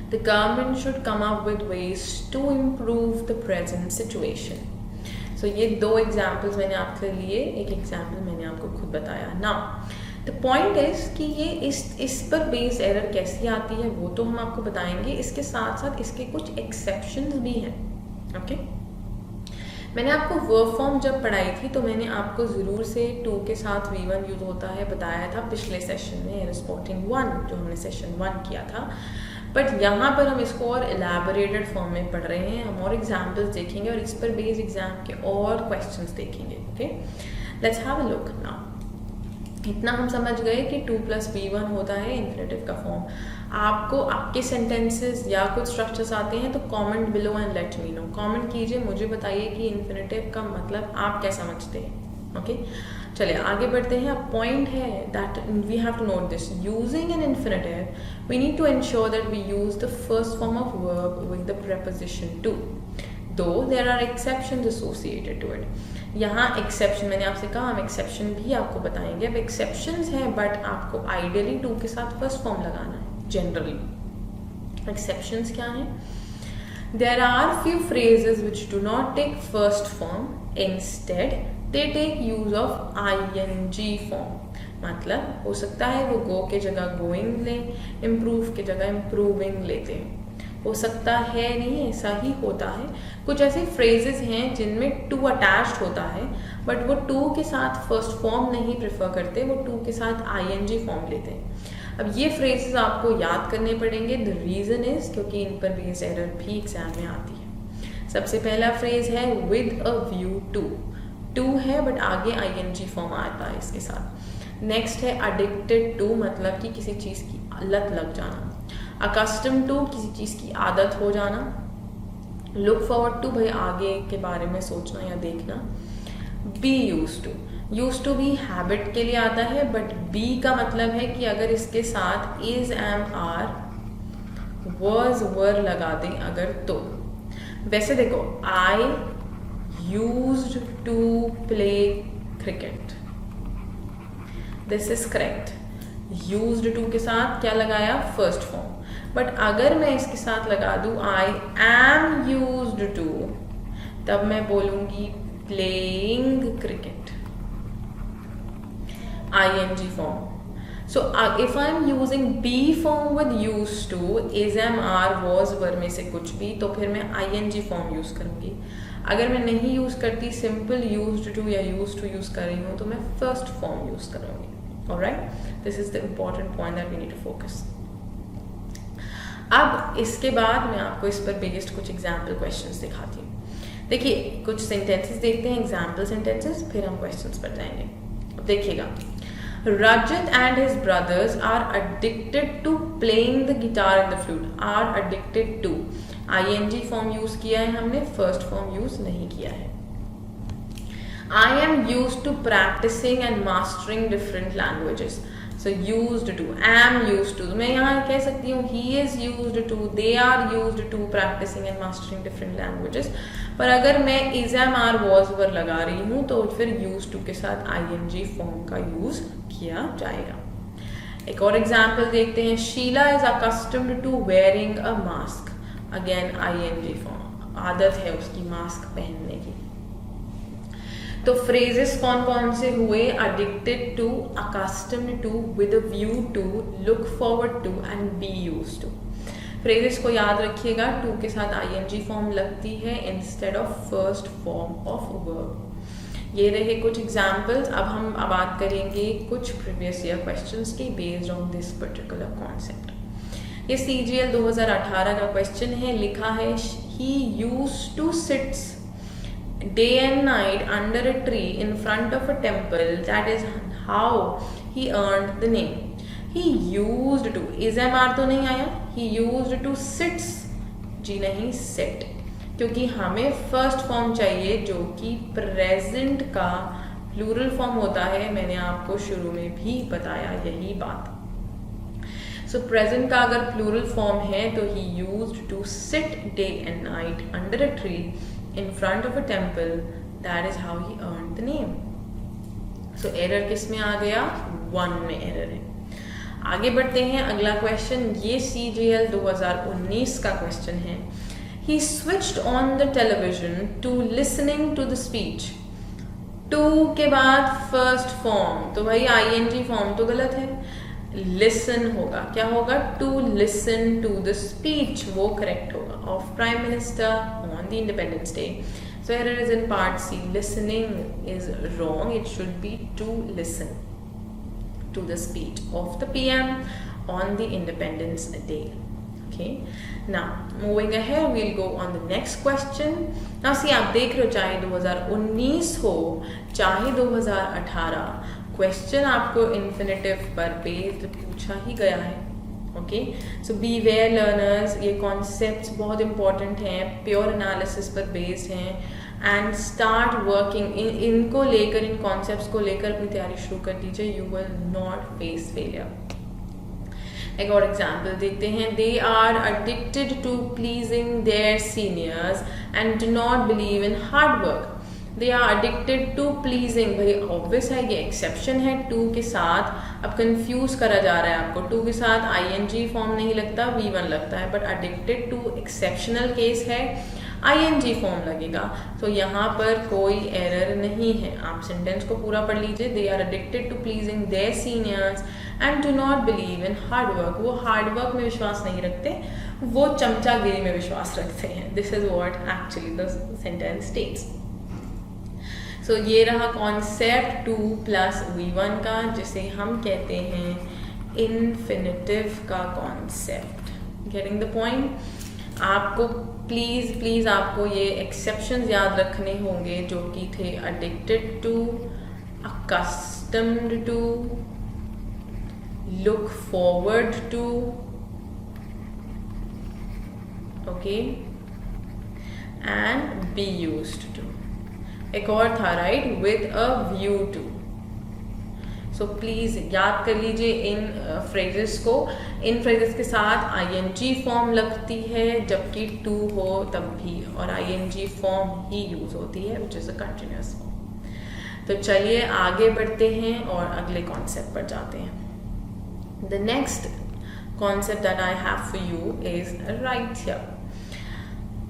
The government should come up with ways to improve the present situation. सो ये 2 एग्जाम्पल्स मैंने आपके लिए, एक एग्जाम्पल मैंने आपको खुद बताया ना। द पॉइंट इज कि ये इस पर बेस्ड एरर कैसी आती है वो तो हम आपको बताएंगे, इसके साथ साथ इसके कुछ एक्सेप्शंस भी हैं। ओके, मैंने आपको वर्ब फॉर्म जब पढ़ाई थी तो मैंने आपको ज़रूर से टू के साथ V1 यूज होता है बताया था पिछले सेशन में, एरर स्पॉटिंग 1 जो हमने सेशन 1 किया था। बट यहाँ पर हम इसको और एलैबोरेटेड फॉर्म में पढ़ रहे हैं, हम और एग्जाम्पल्स देखेंगे और इस पर बेस्ड एग्जाम के और क्वेश्चंस देखेंगे। Okay, let's have a look now. इतना हम समझ गए कि 2 + V1 होता है इन्फिनेटिव का फॉर्म। आपको आपके सेंटेंसेस या कुछ स्ट्रक्चर्स आते हैं तो comment below and let me know, comment कीजिए, मुझे बताइए कि इन्फिनेटिव का मतलब आप क्या समझते हैं। ओके, चलिए आगे बढ़ते हैं। अब पॉइंट है that we have to note this, using an infinitive we need to ensure that we use the first form of verb with the preposition to, though there are exceptions associated to it. यहाँ exception मैंने आपसे कहा, हम exception भी आपको बताएंगे। अब exceptions हैं बट आपको आइडियली टू के साथ फर्स्ट फॉर्म लगाना है। जनरली एक्सेप्शंस क्या हैं? There are few phrases which do not take first form, instead they take use of ING form. मतलब हो सकता है वो गो के जगह गोइंग ले, इम्प्रूव के जगह इम्प्रूविंग लेते हैं, हो सकता है नहीं ऐसा ही होता है। कुछ ऐसे फ्रेजेस हैं जिनमें टू अटैच्ड होता है बट वो टू के साथ फर्स्ट फॉर्म नहीं प्रेफर करते, वो टू के साथ ING फॉर्म लेते हैं। अब ये फ्रेजेस आपको याद करने पड़ेंगे। द रीज़न इज क्योंकि इन पर बेस्ड एरर भी एग्जाम में आती है। सबसे पहला फ्रेज है with a view to, to है बट आगे ING फॉर्म आता है इसके साथ। नेक्स्ट है अडिक्टेड टू, मतलब कि किसी चीज़ की लत लग जाना। अकस्टम टू, किसी चीज़ की आदत हो जाना। लुक फॉरवर्ड टू, भाई आगे के बारे में सोचना या देखना। Be use to, use to भी हैबिट के लिए आता है बट बी का मतलब है कि अगर इसके साथ is, am, are, was, were लगा दें अगर तो। वैसे देखो, I used to play cricket, this is correct. Used to के साथ क्या लगाया? First form. बट अगर मैं इसके साथ लगा दूं आई एम यूज्ड टू, तब मैं बोलूंगी playing cricket, ING form. So if I am using be form with used to, is, am, are, was, were में से कुछ भी, तो फिर मैं ING form यूज करूंगी। अगर मैं नहीं यूज करती, सिंपल यूज्ड टू या यूज टू यूज कर रही हूँ, तो मैं फर्स्ट फॉर्म यूज करूंगी। Alright, this is the important point that we need to focus. अब इसके बाद मैं आपको इस पर बेस्ड कुछ एग्जाम्पल क्वेश्चंस दिखाती हूँ। देखिए, कुछ सेंटेंसेस देखते हैं, एग्जाम्पल सेंटेंसेस, फिर हम क्वेश्चंस पर जाएंगे। अब देखिएगा, Rajat and his brothers are addicted to playing the guitar and the flute. Are addicted to, ING form use किया है हमने, फर्स्ट फॉर्म यूज नहीं किया है। I am used to practicing and mastering different languages. So used to, am used to, मैं यहाँ कह सकती हूँ he is used to, they are used to practicing and mastering different languages. पर अगर मैं is, am, are, was, were लगा रही हूँ तो फिर used to के साथ ING फॉर्म का यूज किया जाएगा। एक और एग्जाम्पल देखते हैं। Sheela is accustomed to wearing a mask. Again ING form, आदत है उसकी मास्क पहनने की। तो फ्रेजेस कौन कौन से हुए? Addicted to, accustomed to, with a view to, look forward to and be used to। Phrases को याद रखिएगा, टू के साथ ING फॉर्म लगती है instead of first form of verb. ये रहे कुछ एग्जाम्पल्स। अब हम बात करेंगे कुछ प्रीवियस ईयर क्वेश्चंस की based on this particular concept. ये CGL 2018 का क्वेश्चन है। लिखा है he used to sits day and night under a tree in front of a temple, that is how he earned the name. He used to, is, am, are तो नहीं आया, he used to sits, जी नहीं, sit, क्योंकि हमें first form चाहिए जो कि present का प्लूरल फॉर्म होता है। मैंने आपको शुरू में भी बताया यही बात। सो प्रेजेंट का अगर प्लूरल फॉर्म है तो he used to sit day and night under a tree in front of a temple, that is how he earned the name. So error किस में आ गया? 1 में error है। आगे बढ़ते हैं, अगला क्वेश्चन, ये CGL 2019 का क्वेश्चन है। He switched on the television to listening to the speech. To के बाद फर्स्ट फॉर्म, तो भाई ing फॉर्म तो गलत है, लिसन होगा, क्या होगा, to listen to the speech, वो करेक्ट होगा, of prime minister on the independence day. So error is in part C. Listening is wrong. It should be to listen to the speech of the PM on the Independence Day. Okay. Now moving ahead, we'll go on the next question. Now see, आप देख रहे हो चाहे 2019 हो चाहे 2018, question आपको infinitive पर based पूछा ही गया है. Okay, so beware learners, ये कॉन्सेप्ट्स बहुत इंपॉर्टेंट हैं, प्योर एनालिसिस पर बेस्ड हैं, एंड स्टार्ट वर्किंग इनको लेकर, इन कॉन्सेप्ट्स को लेकर अपनी तैयारी शुरू कर दीजिए. You will not face failure. एक और एग्जाम्पल देखते हैं. They are addicted to pleasing their seniors and do not believe in hard work. They are addicted to pleasing, भाई ऑब्वियस है, ये एक्सेप्शन है टू के साथ. अब कंफ्यूज करा जा रहा है आपको, टू के साथ ing फॉर्म नहीं लगता, V1 लगता है, but addicted to exceptional case है, ing फॉर्म लगेगा. तो यहाँ पर कोई एरर नहीं है. आप सेंटेंस को पूरा पढ़ लीजिए. They are addicted to pleasing their seniors and do not believe in hard work. वो हार्ड वर्क में विश्वास नहीं रखते, वो चमचागिरी में विश्वास रखते हैं. This is what actually the sentence states. So ये रहा कॉन्सेप्ट 2 + V1 का, जिसे हम कहते हैं इन्फिनिटिव का कॉन्सेप्ट. Getting the point. आपको प्लीज आपको ये एक्सेप्शंस याद रखने होंगे, जो कि थे addicted to, accustomed to, look forward to, okay, and be used to. एक और था, right, with a view to. So please याद कर लीजिए इन फ्रेजेस को. इन फ्रेजेस के साथ ing फॉर्म लगती है, जबकि टू हो तब भी, और ing फॉर्म ही यूज होती है, which is a continuous form. तो चलिए आगे बढ़ते हैं और अगले कॉन्सेप्ट पर जाते हैं. The next concept that I have for you is right here.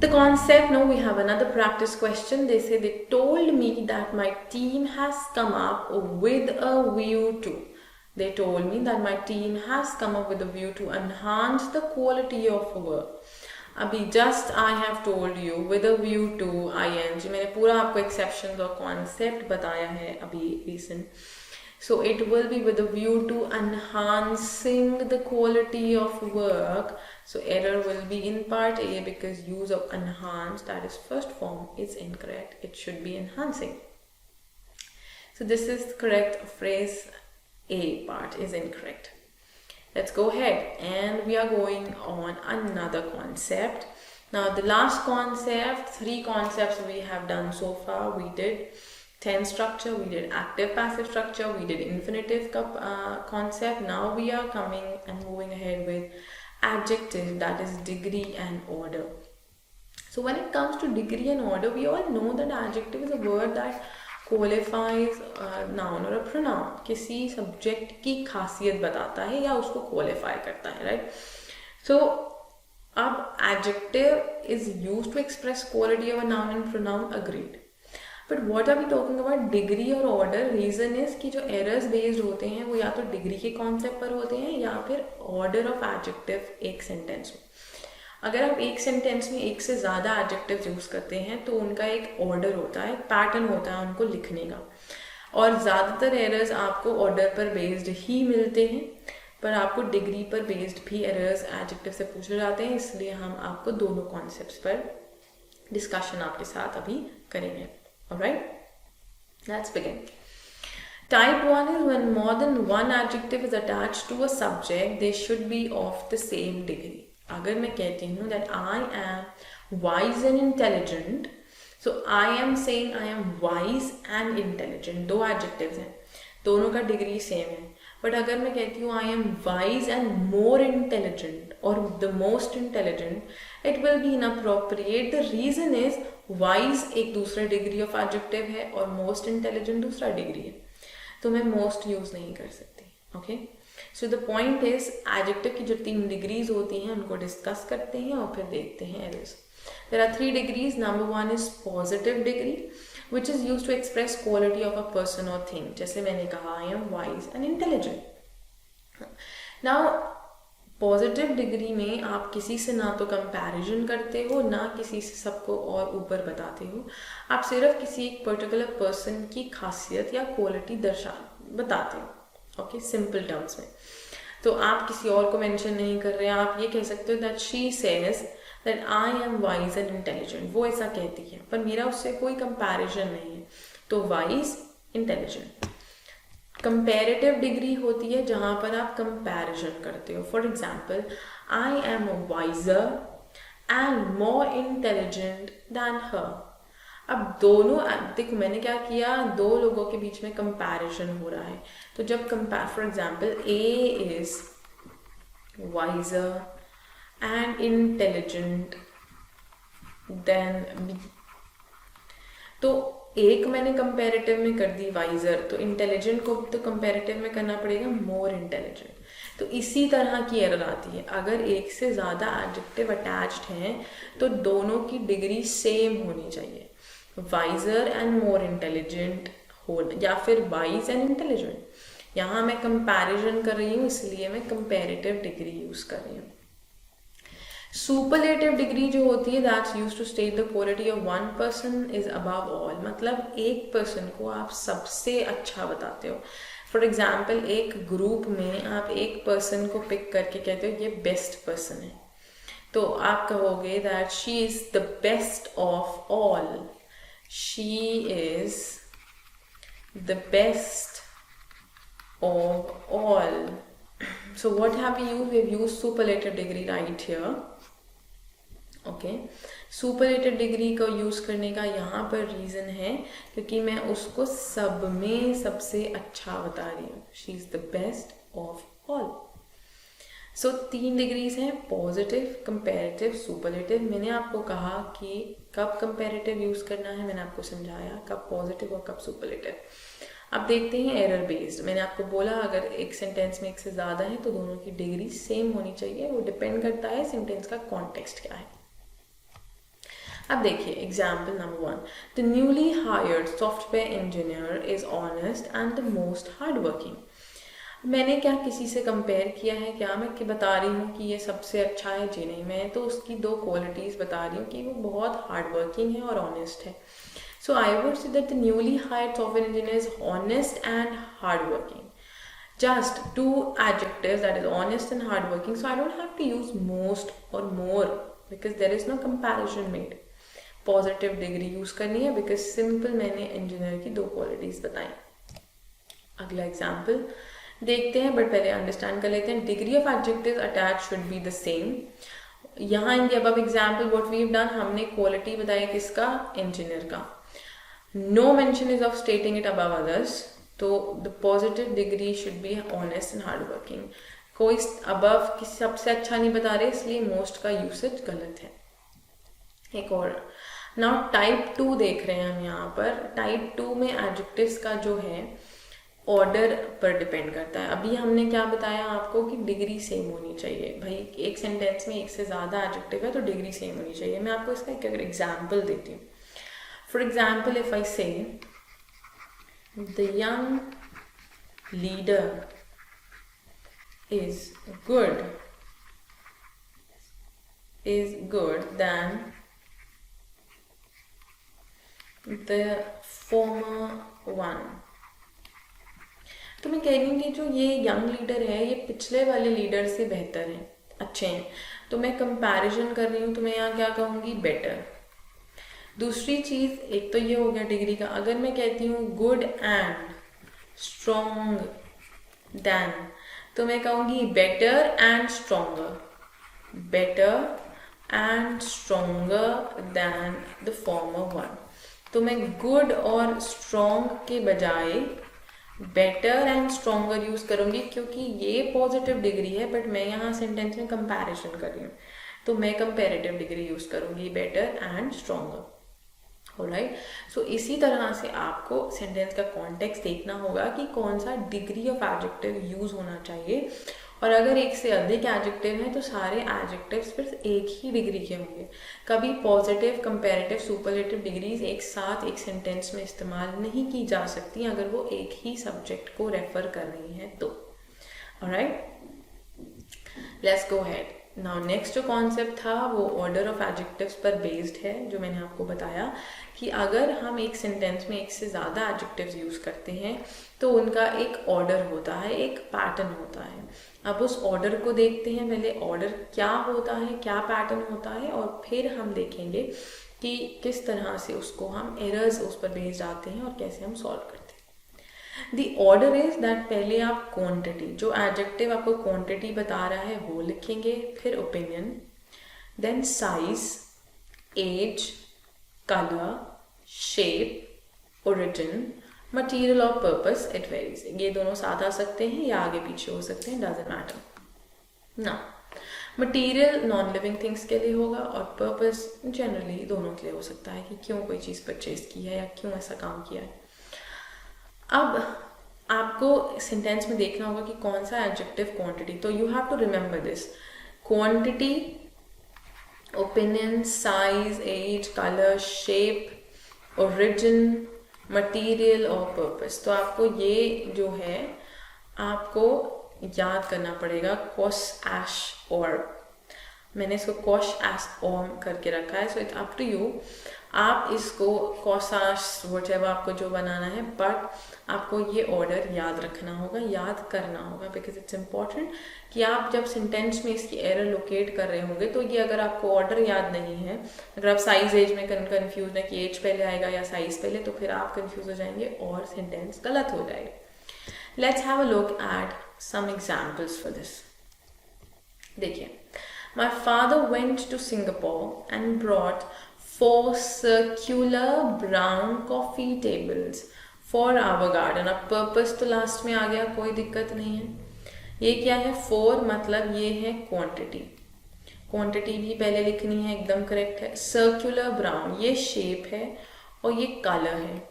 The concept, now we have another practice question. They say, they told me that my team has come up with a view to. They told me that my team has come up with a view to enhance the quality of work. अभी just I have told you with a view to ing. मैंने पूरा आपको exceptions और concept बताया है अभी recent. So it will be with a view to enhancing the quality of work. So error will be in part A, because use of enhance, that is first form, is incorrect. It should be enhancing. So this is correct. Phrase A part is incorrect. Let's go ahead, and we are going on another concept. Now the last concept, 3 concepts we have done so far. We did tense structure, we did active passive structure, we did infinitive concept. Now we are coming and moving ahead with adjective, that is degree and order. So when it comes to degree and order, we all know that adjective is a word that qualifies a noun or a pronoun. किसी subject की खासियत बताता है या उसको qualify करता है, right? So अब adjective is used to express quality of a noun and pronoun, agreed. But what are we talking about degree और ऑर्डर. रीजन इज कि जो एरर्स बेस्ड होते हैं वो या तो डिग्री के कॉन्सेप्ट पर होते हैं या फिर ऑर्डर ऑफ एडजेक्टिव एक सेंटेंस में. अगर आप एक सेंटेंस में एक से ज़्यादा एडजेक्टिव यूज करते हैं तो उनका एक ऑर्डर होता है, पैटर्न होता है उनको लिखने का. और ज़्यादातर एरर्स आपको ऑर्डर पर बेस्ड ही मिलते हैं, पर आपको डिग्री पर बेस्ड भी एरर्स एडजेक्टिव से पूछे जाते हैं. इसलिए हम आपको दोनों कॉन्सेप्ट्स पर डिस्कशन आपके साथ अभी करेंगे. Alright, let's begin. Type 1 is when more than one adjective is attached to a subject, they should be of the same degree. अगर मैं कहती हूँ that I am wise and intelligent, so I am saying I am wise and intelligent. 2 adjectives हैं, दोनों का degree same है. But अगर मैं कहती हूँ I am wise and more intelligent or the most intelligent, it will be inappropriate. The reason is wise एक दूसरा डिग्री ऑफ एडजेक्टिव है और most intelligent दूसरा डिग्री है, तो मैं most यूज नहीं कर सकती. Okay, so the point is adjective की जो 3 डिग्रीज होती हैं उनको डिस्कस करते हैं और फिर देखते हैं errors. There are 3 degrees. Number 1 is positive degree which is used to express quality of a person और थिंग. जैसे मैंने कहा, I am wise and intelligent. Now positive degree में आप किसी से ना तो कंपैरिजन करते हो, ना किसी से सबको और ऊपर बताते हो. आप सिर्फ किसी एक पर्टिकुलर पर्सन की खासियत या क्वालिटी बताते हो. ओके, सिंपल टर्म्स में. तो आप किसी और को मेंशन नहीं कर रहे हैं. आप ये कह सकते हो that she says that I am wise and intelligent. वो ऐसा कहती है, पर मेरा उससे कोई कंपैरिजन नहीं है. तो वाइज, इंटेलिजेंट. कंपेरेटिव डिग्री होती है जहां पर आप कंपैरिजन करते हो. For example, I am wiser and more intelligent than her. अब दोनों, देखो मैंने क्या किया, दो लोगों के बीच में कंपैरिजन हो रहा है. तो जब for example, A is wiser and intelligent than B. तो एक मैंने कंपैरेटिव में कर दी वाइजर, तो इंटेलिजेंट को तो कंपैरेटिव में करना पड़ेगा मोर इंटेलिजेंट. तो इसी तरह की एरर आती है. अगर एक से ज़्यादा एडजेक्टिव अटैच्ड हैं तो दोनों की डिग्री सेम होनी चाहिए. वाइजर एंड मोर इंटेलिजेंट हो, या फिर वाइज एंड इंटेलिजेंट. यहाँ मैं कंपैरिजन कर रही हूँ इसलिए मैं कंपैरेटिव डिग्री यूज कर रही हूँ. सुपरलेटिव डिग्री जो होती है that's used to state the quality of one person is above all. मतलब एक पर्सन को आप सबसे अच्छा बताते हो. फॉर एग्जाम्पल, एक ग्रुप में आप एक पर्सन को पिक करके कहते हो ये बेस्ट पर्सन है. तो आप कहोगे that she is the best of all. She is the best of all. So what have we used? We have used superlative degree right here. Okay, superlative degree को use करने का यहाँ पर reason है क्योंकि मैं उसको सब में सबसे अच्छा बता रही हूँ. She is the best of all. So 3 degrees हैं, पॉजिटिव, कंपेरेटिव, सुपरलेटिव. मैंने आपको कहा कि कब कंपेरेटिव यूज करना है, मैंने आपको समझाया कब पॉजिटिव और कब सुपरलेटिव. अब देखते हैं एरर बेस्ड. मैंने आपको बोला अगर एक सेंटेंस में एक से ज़्यादा है तो दोनों की डिग्री सेम होनी चाहिए. वो डिपेंड करता है सेंटेंस का कॉन्टेक्स्ट क्या है. अब देखिए example number 1. The newly hired software engineer is honest and the most hard working. मैंने क्या किसी से कंपेयर किया है? क्या मैं बता रही हूँ कि ये सबसे अच्छा है? जी नहीं, मैं तो उसकी 2 क्वालिटीज़ बता रही हूँ कि वो बहुत हार्ड वर्किंग है और ऑनेस्ट है. So I would say that the newly hired software engineer is honest and hardworking. Just 2 adjectives, that is honest and hardworking. So I don't have to use most or more because there is no comparison made. Positive degree use करनी है because simple मैंने engineer की 2 qualities बताई. अगला example देखते हैं, but पहले understand कर लेते हैं. Degree of adjectives attached should be the same. यहाँ in the above example what we've done, हमने quality बताया किसका? Engineer का. No mention is of stating it above others. तो the positive degree should be honest and hardworking. कोई above किसी सबसे अच्छा नहीं बता रहे इसलिए most का usage गलत है. एक और now type 2 देख रहे हैं हम यहाँ पर. type 2 में adjectives का जो है ऑर्डर पर डिपेंड करता है. अभी हमने क्या बताया आपको कि डिग्री सेम होनी चाहिए. भाई एक सेंटेंस में एक से ज़्यादा एडजेक्टिव है तो डिग्री सेम होनी चाहिए. मैं आपको इसका एक अगर एग्जाम्पल देती हूँ. For example, if I say the young leader is good than the former one. तो मैं कह रही हूँ कि जो ये यंग लीडर है ये पिछले वाले लीडर से बेहतर है, अच्छे हैं. तो मैं कंपैरिजन कर रही हूँ तो मैं यहाँ क्या कहूँगी? बेटर. दूसरी चीज, एक तो ये हो गया डिग्री का. अगर मैं कहती हूँ गुड एंड स्ट्रॉन्ग देन, तो मैं कहूँगी better and stronger. Better and stronger than the former one. तो मैं गुड और स्ट्रॉन्ग के बजाय बेटर एंड स्ट्रॉन्गर यूज करूँगी क्योंकि ये पॉजिटिव डिग्री है बट मैं यहाँ सेंटेंस में कंपैरिजन कर रही हूँ. तो मैं कंपैरेटिव डिग्री यूज करूँगी, बेटर एंड स्ट्रॉन्गर. ऑलराइट। सो इसी तरह से आपको सेंटेंस का कॉन्टेक्स्ट देखना होगा कि कौन सा डिग्री ऑफ एडजेक्टिव यूज होना चाहिए, और अगर एक से अधिक एडजेक्टिव हैं तो सारे एडजेक्टिव्स फिर एक ही डिग्री के होंगे। कभी पॉजिटिव, कंपैरेटिव, सुपरलेटिव डिग्रीज एक साथ एक सेंटेंस में इस्तेमाल नहीं की जा सकती अगर वो एक ही सब्जेक्ट को रेफर कर रही हैं तो। Alright, let's go ahead. Now next जो कॉन्सेप्ट था वो ऑर्डर ऑफ एडजेक्टिव्स पर बेस्ड है, जो मैंने आपको बताया कि अगर हम एक सेंटेंस में एक से ज़्यादा एडजेक्टिव्स यूज़ करते हैं तो उनका एक ऑर्डर होता है, एक पैटर्न होता है। अब उस ऑर्डर को देखते हैं, पहले ऑर्डर क्या होता है, क्या पैटर्न होता है, और फिर हम देखेंगे कि किस तरह से उसको हम एरर्स उस पर बेस्ड आते हैं और कैसे हम सॉल्व करते हैं। द ऑर्डर इज दैट पहले आप क्वांटिटी, जो एडजेक्टिव आपको क्वांटिटी बता रहा है वो लिखेंगे, फिर opinion, then size, age, colour, shape, origin, material और पर्पस, इट वेरीज। ये दोनों साथ आ सकते हैं या आगे पीछे हो सकते हैं, डजंट मैटर ना। मटीरियल नॉन लिविंग थिंग्स के लिए होगा और पर्पस जनरली दोनों के लिए हो सकता है कि क्यों कोई चीज़ परचेज की है या क्यों ऐसा काम किया है। अब आपको सेंटेंस में देखना होगा कि कौन सा एडजेक्टिव क्वांटिटी, तो you have to remember this, quantity, opinion, size, age, colour, shape, origin, material और पर्पस। तो आपको ये जो है आपको याद करना पड़ेगा, कॉस एश और, मैंने इसको कॉश एस ओम करके रखा है, so it's up to you, आप इसको कॉसाश व्हाटएवर आपको जो बनाना है, बट आपको ये ऑर्डर याद रखना होगा, याद करना होगा, बिकॉज इट्स इम्पॉर्टेंट कि आप जब सेंटेंस में इसकी एरर लोकेट कर रहे होंगे तो ये अगर आपको ऑर्डर याद नहीं है, अगर आप साइज एज में कंफ्यूज है कि एज पहले आएगा या साइज पहले, तो फिर आप कंफ्यूज हो जाएंगे और सेंटेंस गलत हो जाएगा। Let's have a look at some examples for this. देखिए, my father went to Singapore and brought 4 circular brown coffee tables for our garden। अब पर्पस तो लास्ट में आ गया, कोई दिक्कत नहीं है। ये क्या है, 4 मतलब ये है क्वांटिटी, क्वांटिटी भी पहले लिखनी है, एकदम करेक्ट है। सर्कुलर ब्राउन ये शेप है और ये कलर है,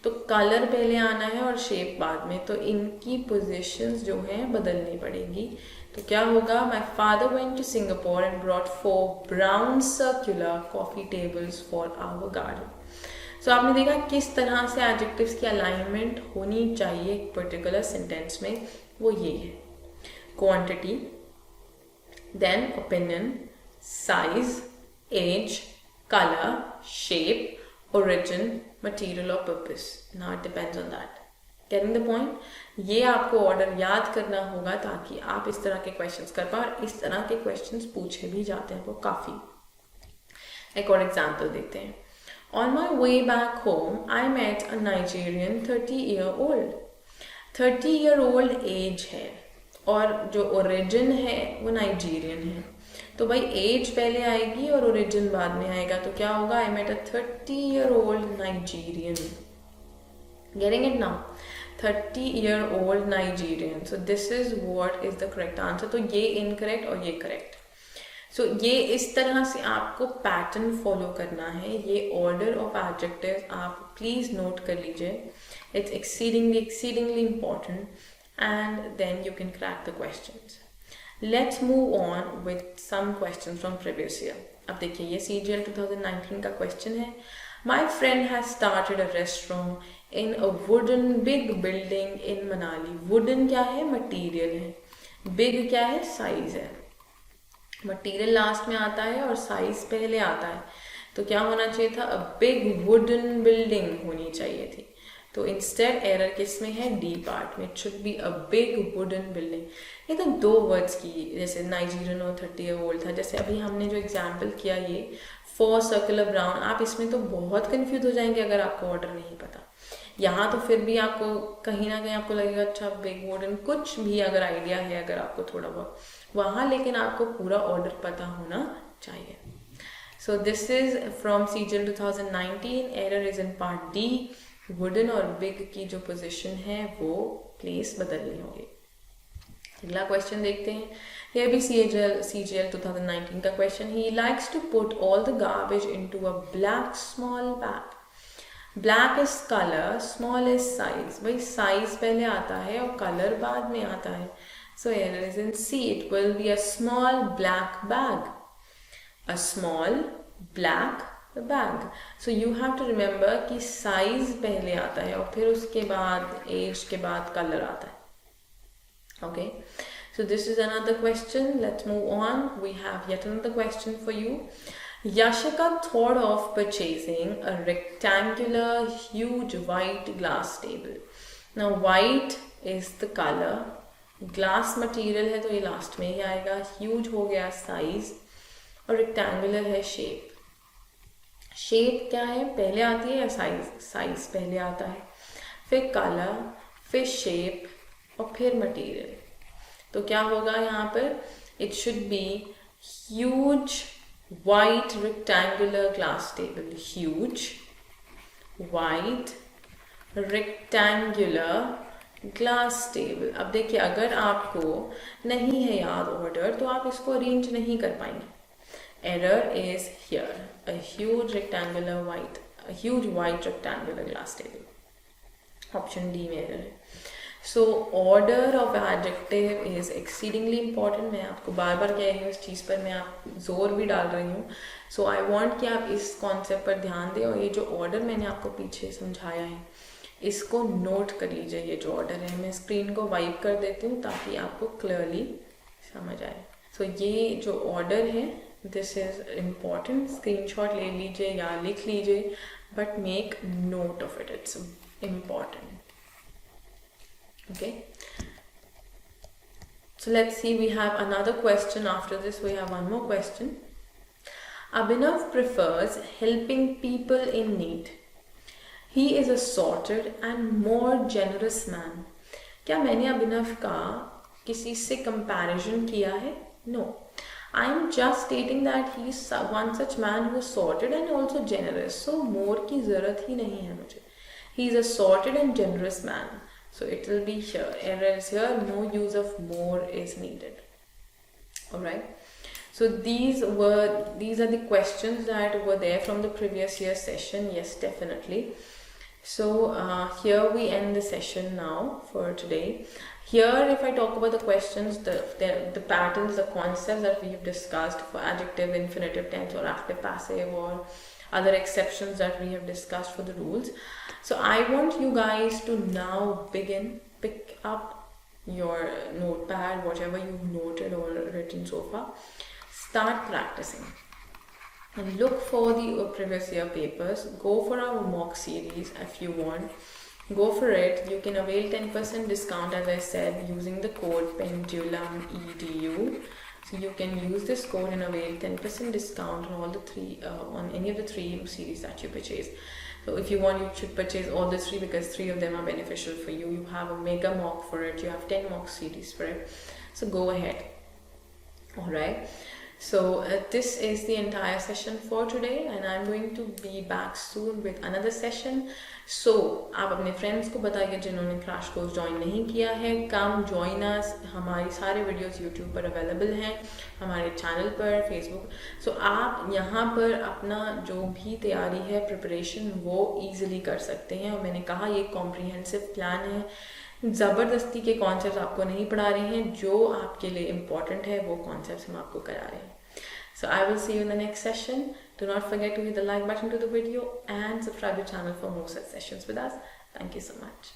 तो कलर पहले आना है और शेप बाद में, तो इनकी पोजीशंस जो हैं बदलनी पड़ेगी। तो क्या होगा, my father went to Singapore and brought 4 brown circular coffee tables for our garden. So आपने देखा किस तरह से एडजेक्टिव्स की अलाइनमेंट होनी चाहिए एक पर्टिकुलर सेंटेंस में, वो ये है, quantity, then opinion, size, age, colour, shape, origin, material और purpose. Now it depends on that. Getting the point? ये आपको ऑर्डर याद करना होगा ताकि आप इस तरह के क्वेश्चंस कर पाओ, और इस तरह के क्वेश्चंस पूछे भी जाते हैं वो काफ़ी। एक और एग्जाम्पल देखते हैं। On my way back home, I met a Nigerian 30-year-old. 30-year-old age है और जो ओरिजिन है वो नाइजीरियन है, तो भाई एज पहले आएगी और ओरिजिन बाद में आएगा, तो क्या होगा, I met a 30-year-old Nigerian. Getting it now, 30-year-old Nigerian. So this is what is the correct answer. तो ये इनकरेक्ट और ये करेक्ट। सो ये इस तरह से आपको पैटर्न फॉलो करना है। ये ऑर्डर ऑफ एडजेक्टिव आप प्लीज नोट कर लीजिए, it's exceedingly important, and then you can crack the questions. Let's move on with some questions from previous year. अब देखिए, ये CGL 2019 का क्वेश्चन है। My friend has started a restaurant in a big building in Manali. Wooden क्या है, material है, big क्या है, साइज है। मटीरियल लास्ट में आता है और साइज पहले आता है, तो क्या होना चाहिए था, अ बिग वुडन बिल्डिंग होनी चाहिए थी। तो इंस्टेड एरर किस में है, डी पार्ट में, it should be a big wooden building. ये तो 2 वर्ड्स की, जैसे नाइजीरियन और 30-year-old था, जैसे अभी हमने जो एग्जाम्पल किया ये 4 सर्कुलर ब्राउन, आप इसमें तो बहुत कंफ्यूज हो जाएंगे अगर आपको ऑर्डर नहीं पता। यहाँ तो फिर भी आपको कहीं ना कहीं आपको लगेगा अच्छा बिग वुडन, कुछ भी अगर आइडिया है अगर आपको थोड़ा बहुत वहाँ, लेकिन आपको पूरा ऑर्डर पता होना चाहिए। सो this is from CGL 2019, error is in part D. Wooden और बिग की जो पोजीशन है वो प्लेस बदलनी होगी। अगला क्वेश्चन देखते हैं। ये भी CGL 2019 का question. He likes to put all the garbage into a black small bag. Black is colour, small is size. भाई साइज पहले आता है और कलर बाद में आता है. So error is in C. It will be a small black bag. A small black bag. So you have to remember कि size पहले आता है और फिर उसके बाद age के बाद color आता है. Okay. So this is another question. Let's move on. We have yet another question for you. Yashika thought of purchasing a rectangular, huge white glass table. Now white is the color. Glass material है तो ये last में ही आएगा. Huge हो गया size और rectangular है shape. Shape क्या है, पहले आती है या साइज? साइज पहले आता है, फिर कलर, फिर शेप और फिर मटेरियल. तो क्या होगा यहाँ पर? It should be huge white rectangular glass table. Huge white rectangular glass table. अब देखिए अगर आपको नहीं है याद ऑर्डर तो आप इसको अरेंज नहीं कर पाएंगे. Error is here. A huge white rectangular glass table. Option D में एरर है. So order of adjective is exceedingly important. मैं आपको बार बार कह रही हूँ इस चीज़ पर, मैं आप जोर भी डाल रही हूँ. सो आई वॉन्ट कि आप इस कॉन्सेप्ट पर ध्यान दें और ये जो ऑर्डर मैंने आपको पीछे समझाया है इसको नोट कर लीजिए. ये जो ऑर्डर है मैं स्क्रीन को वाइप कर देती हूँ ताकि आपको क्लियरली समझ आए. सो ये जो ऑर्डर है दिस इज इम्पॉर्टेंट. स्क्रीनशॉट ले लीजिए या लिख लीजिए, but make note of it. It's important. Okay, so let's see, we have another question. After this we have one more question. Abhinav prefers helping people in need. He is a sorted and more generous man. क्या मैंने अभिनव का किसी से comparison किया है? No. I am just stating that he is one such man who is sorted and also generous. So more की ज़रूरत ही नहीं है मुझे. He is a sorted and generous man. So it will be here. Error is here. No use of more is needed. Alright. So these are the questions that were there from the previous year session. Yes, definitely. So here we end the session now for today. Here if I talk about the questions, the patterns, the concepts that we have discussed for adjective, infinitive tense or active passive or other exceptions that we have discussed for the rules. So I want you guys to now pick up your notepad, whatever you've noted or written so far. Start practicing. And look for the previous year papers. Go for our mock series if you want. Go for it. You can avail 10% discount as I said using the code PENDULUM-EDU. So you can use this code and avail 10% discount on all the on any of the 3 series that you purchase. So if you want, you should purchase all the 3 because 3 of them are beneficial for you. You have a mega mock for it. You have 10 mock series for it. So go ahead. Alright. So this is the entire session for today and I'm going to be back soon with another session. So आप अपने friends को बताइए जिन्होंने crash course join नहीं किया है. कम join us. हमारी सारे वीडियोस YouTube पर अवेलेबल हैं, हमारे चैनल पर, Facebook. So आप यहाँ पर अपना जो भी तैयारी है प्रिपरेशन वो ईजिली कर सकते हैं. और मैंने कहा ये कॉम्प्रिहेंसिव प्लान है. ज़बरदस्ती के कॉन्सेप्ट्स आपको नहीं पढ़ा रहे हैं, जो आपके लिए इम्पॉर्टेंट है वो कॉन्सेप्ट्स हम आपको करा रहे हैं. So I will see you in the next session. Do not forget to hit the like button to the video and subscribe to the channel for more such sessions with us. Thank you so much.